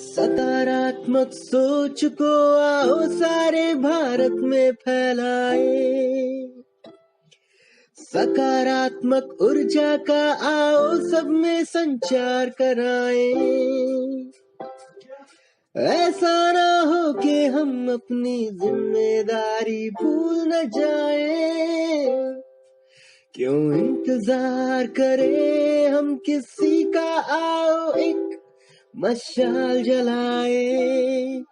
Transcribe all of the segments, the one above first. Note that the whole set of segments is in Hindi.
सकारात्मक सोच को आओ सारे भारत में फैलाए। सकारात्मक ऊर्जा का आओ सब में संचार कराएं। ऐसा ना हो कि हम अपनी जिम्मेदारी भूल न जाएं। क्यों इंतजार करें हम किसी का, आओ एक मशाल जलाए।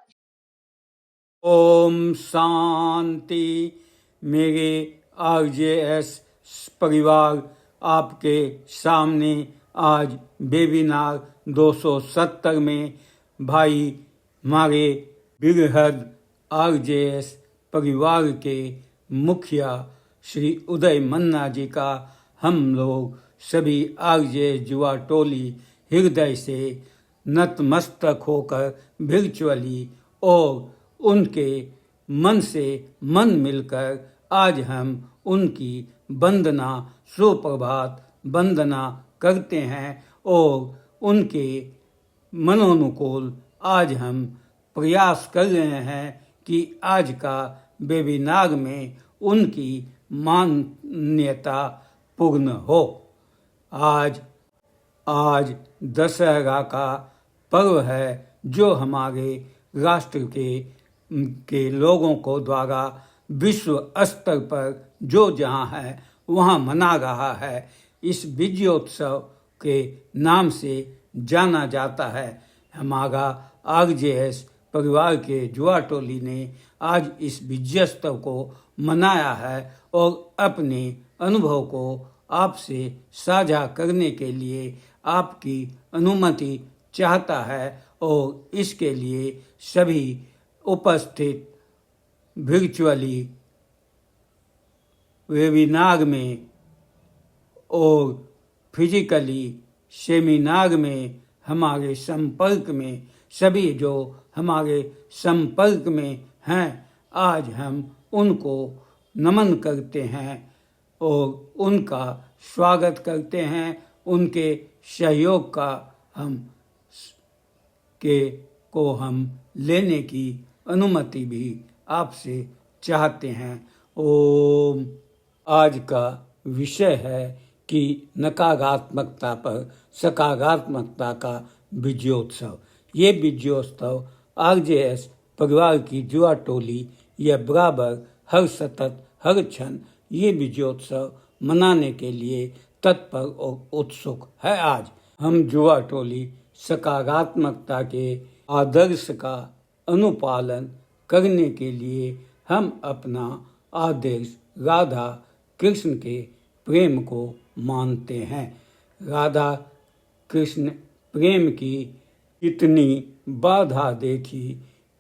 ओम शांति। मेरे RJS परिवार आपके सामने आज वेबिनार 270 में भाई हमारे बृहद RJS परिवार के मुखिया श्री उदय मन्ना जी का हम लोग सभी RJS युवा टोली हृदय से नतमस्तक होकर वर्चुअली और उनके मन से मन मिलकर आज हम उनकी वंदना सुप्रभात वंदना करते हैं और उनके मनोनुकूल आज हम प्रयास कर रहे हैं कि आज का वेबिनार में उनकी मान्यता पूर्ण हो। आज दशहरा का पर्व है जो हमारे राष्ट्र के लोगों को द्वारा विश्व स्तर पर जो जहाँ है वहाँ मना रहा है। इस विजयोत्सव के नाम से जाना जाता है। हमारा RJS परिवार के युवा टोली ने आज इस विजयोत्सव को मनाया है और अपने अनुभव को आपसे साझा करने के लिए आपकी अनुमति चाहता है और इसके लिए सभी उपस्थित वर्चुअली वेबिनार में और फिजिकली सेमिनार में हमारे संपर्क में सभी जो हमारे संपर्क में हैं आज हम उनको नमन करते हैं और उनका स्वागत करते हैं। उनके सहयोग का हम लेने की अनुमति भी आपसे चाहते हैं। ओम। आज का विषय है कि नकारात्मकता पर सकारात्मकता का विजयोत्सव। ये विजयोत्सव RJS परिवार की युवा टोली यह बराबर हर सतत हर क्षण ये विजयोत्सव मनाने के लिए तत्पर और उत्सुक है। आज हम युवा टोली सकारात्मकता के आदर्श का अनुपालन करने के लिए हम अपना आदर्श राधा कृष्ण के प्रेम को मानते हैं। राधा कृष्ण प्रेम की इतनी बाधा देखी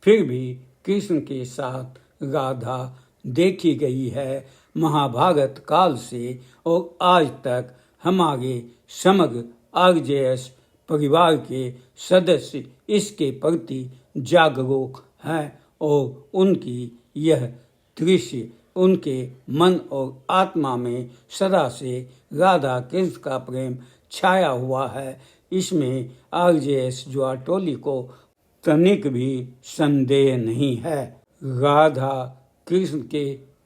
फिर भी कृष्ण के साथ राधा देखी गई है महाभारत काल से और आज तक हमारे समग्र RJS परिवार के सदस्य इसके प्रति जागरूक हैं और उनकी यह दृश्य उनके मन और आत्मा में सदा से राधा कृष्ण का प्रेम छाया हुआ है। इसमें RJS युवा टोली को तनिक भी संदेह नहीं है। राधा कृष्ण के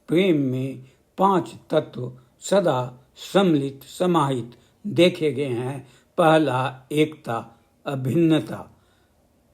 प्रेम में 5 तत्व सदा सम्मिलित समाहित देखे गए हैं। पहला एकता अभिन्नता,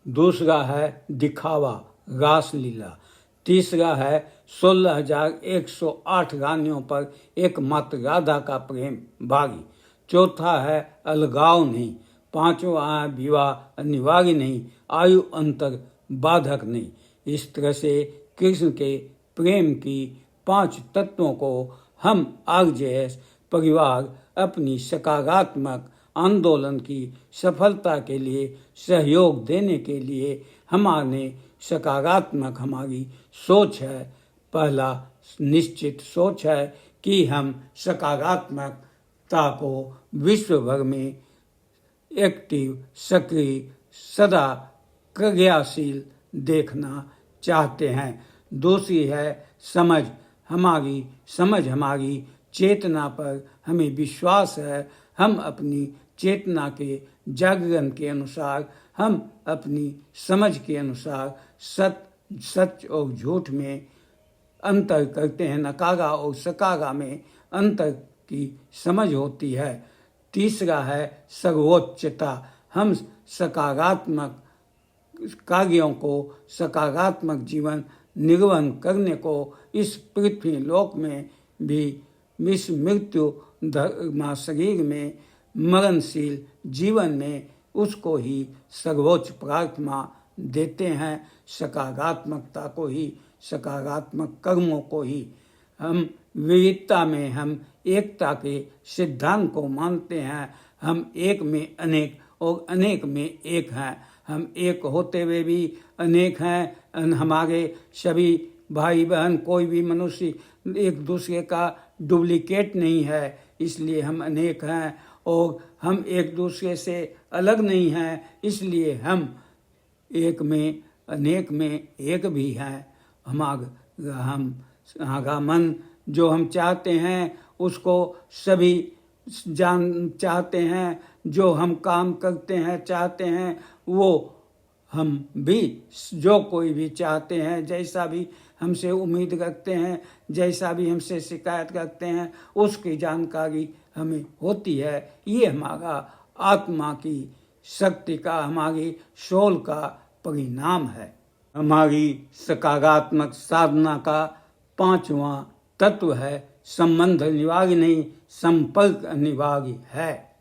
दूसरा है दिखावा रासलीला, तीसरा है 16,108 रानियों पर एकमात्र राधा का प्रेम भागी, चौथा है अलगाव नहीं, पांचवा है विवाह अनिवार्य नहीं, आयु अंतर बाधक नहीं। इस तरह से कृष्ण के प्रेम की 5 तत्वों को हम RJS परिवार अपनी सकारात्मक आंदोलन की सफलता के लिए सहयोग देने के लिए हमारे सकारात्मक हमारी सोच है। पहला निश्चित सोच है कि हम सकारात्मकता को विश्व भर में एक्टिव सक्रिय सदा क्रियाशील देखना चाहते हैं। दूसरी है समझ हमारी चेतना पर हमें विश्वास है। हम अपनी चेतना के जागरण के अनुसार हम अपनी समझ के अनुसार सच और झूठ में अंतर करते हैं, नकारा और सकारा में अंतर की समझ होती है। तीसरा है सर्वोच्चता। हम सकारात्मक कार्यों को, सकारात्मक जीवन निर्वहन करने को इस पृथ्वी लोक में भी इस मृत्यु धर्मा शरीर में मरणशील जीवन में उसको ही सर्वोच्च प्रार्थना देते हैं, सकारात्मकता को ही, सकारात्मक कर्मों को ही। हम विविधता में हम एकता के सिद्धांत को मानते हैं। हम एक में अनेक और अनेक में एक हैं। हम एक होते हुए भी अनेक हैं। हमारे सभी भाई बहन, कोई भी मनुष्य एक दूसरे का डुप्लीकेट नहीं है, इसलिए हम अनेक हैं। और हम एक दूसरे से अलग नहीं हैं, इसलिए हम एक में अनेक में एक भी हैं। हमारा मन जो हम चाहते हैं उसको सभी चाहते हैं, जो हम काम करते हैं चाहते हैं वो हम भी, जो कोई भी चाहते हैं, जैसा भी हमसे उम्मीद रखते हैं, जैसा भी हमसे शिकायत करते हैं, उसकी जानकारी हमें होती है। ये हमारा आत्मा की शक्ति का, हमारी सोल का परिणाम है। हमारी सकारात्मक साधना का 5वां तत्व है संबंध अनिवार्य नहीं, संपर्क अनिवार्य है।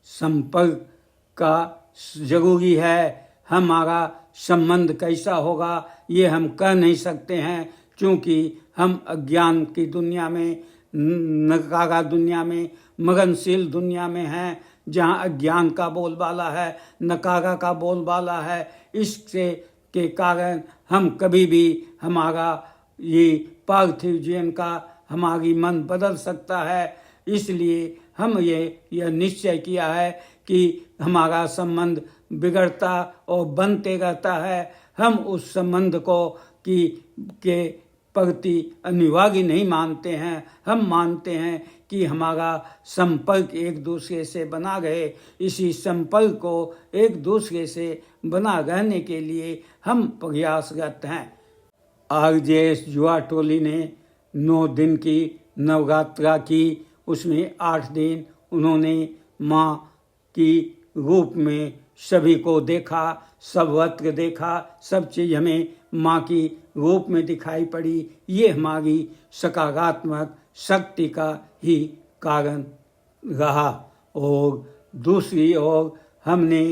संपर्क का जरूरी है। हमारा संबंध कैसा होगा ये हम कह नहीं सकते हैं, क्योंकि हम अज्ञान की दुनिया में, नकारा दुनिया में, मरणशील दुनिया में हैं, जहाँ अज्ञान का बोलबाला है, नकारा का बोलबाला है। इससे के कारण हम कभी भी हमारा ये पार्थिव जीवन का हमारी मन बदल सकता है। इसलिए हम यह निश्चय किया है कि हमारा संबंध बिगड़ता और बनते रहता है। हम उस संबंध को के प्रति अनिवार्य नहीं मानते हैं। हम मानते हैं कि हमारा संपर्क एक दूसरे से बना रहे। इसी संपर्क को एक दूसरे से बना रहने के लिए हम प्रयासरत हैं। RJS युवा टोली ने 9 दिन की नवरात्रा की। उसमें 8 दिन उन्होंने माँ की रूप में सभी को देखा, सब वस्त्र देखा, सब चीज़ हमें माँ की रूप में दिखाई पड़ी। ये हमारी सकारात्मक शक्ति का ही कारण रहा। और दूसरी ओर हमने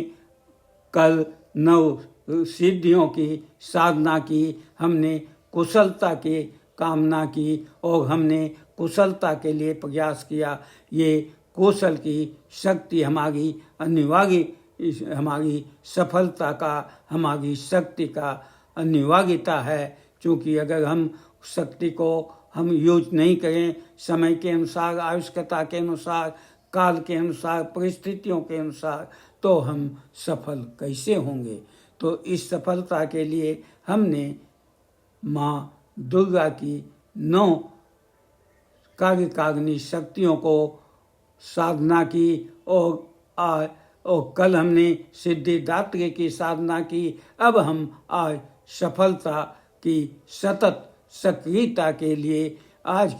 कल 9 सिद्धियों की साधना की, हमने कुशलता की कामना की और हमने कुशलता के लिए प्रयास किया। ये कौशल की शक्ति हमारी अनिवार्य, हमारी सफलता का, हमारी शक्ति का अनिवार्यता है। क्योंकि अगर हम शक्ति को हम यूज नहीं करें समय के अनुसार, आवश्यकता के अनुसार, काल के अनुसार, परिस्थितियों के अनुसार, तो हम सफल कैसे होंगे। तो इस सफलता के लिए हमने माँ दुर्गा की 9 कार्यकारिणी शक्तियों को साधना की। और कल हमने सिद्धिदात्री की साधना की। अब हम आज सफलता की सतत सक्रियता के लिए आज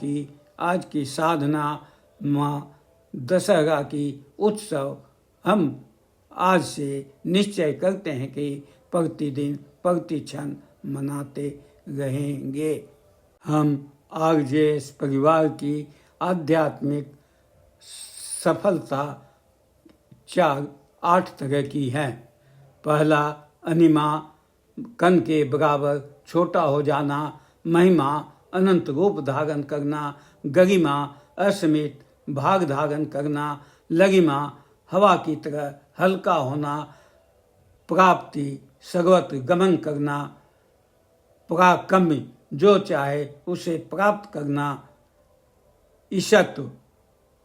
की साधना माँ दशहरा की उत्सव हम आज से निश्चय करते हैं कि प्रतिदिन प्रतिक्षण मनाते रहेंगे। हम RJS परिवार की आध्यात्मिक सफलता 8 तरह की है। पहला, अनिमा कण के बराबर छोटा हो जाना, महिमा अनंत रूप धारण करना, गरिमा असीमित भाग धारण करना, लगिमा हवा की तरह हल्का होना, प्राप्ति सर्वत्र गमन करना, पराक्रमी जो चाहे उसे प्राप्त करना, ईशत्व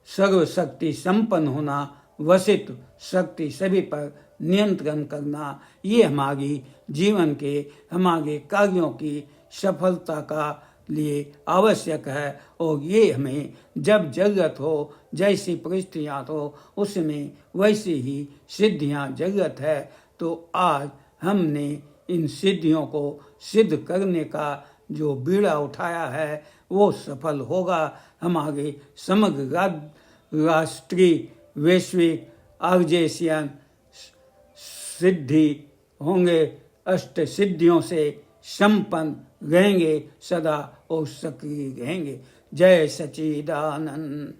सर्वशक्ति संपन्न होना, वशित्व शक्ति सभी पर नियंत्रण करना। ये हमारी जीवन के, हमारे कार्यों की सफलता का लिए आवश्यक है और ये हमें जब जरूरत हो, जैसी परिस्थितियाँ हो, उसमें वैसी ही सिद्धियाँ जरूरत है। तो आज हमने इन सिद्धियों को सिद्ध करने का जो बीड़ा उठाया है वो सफल होगा। हमारे समग्र राष्ट्रीय, वैश्विक, अर्जेशियन सिद्धि होंगे, अष्ट सिद्धियों से संपन्न रहेंगे, सदा और सक्रिय रहेंगे। जय सच्चिदानंद।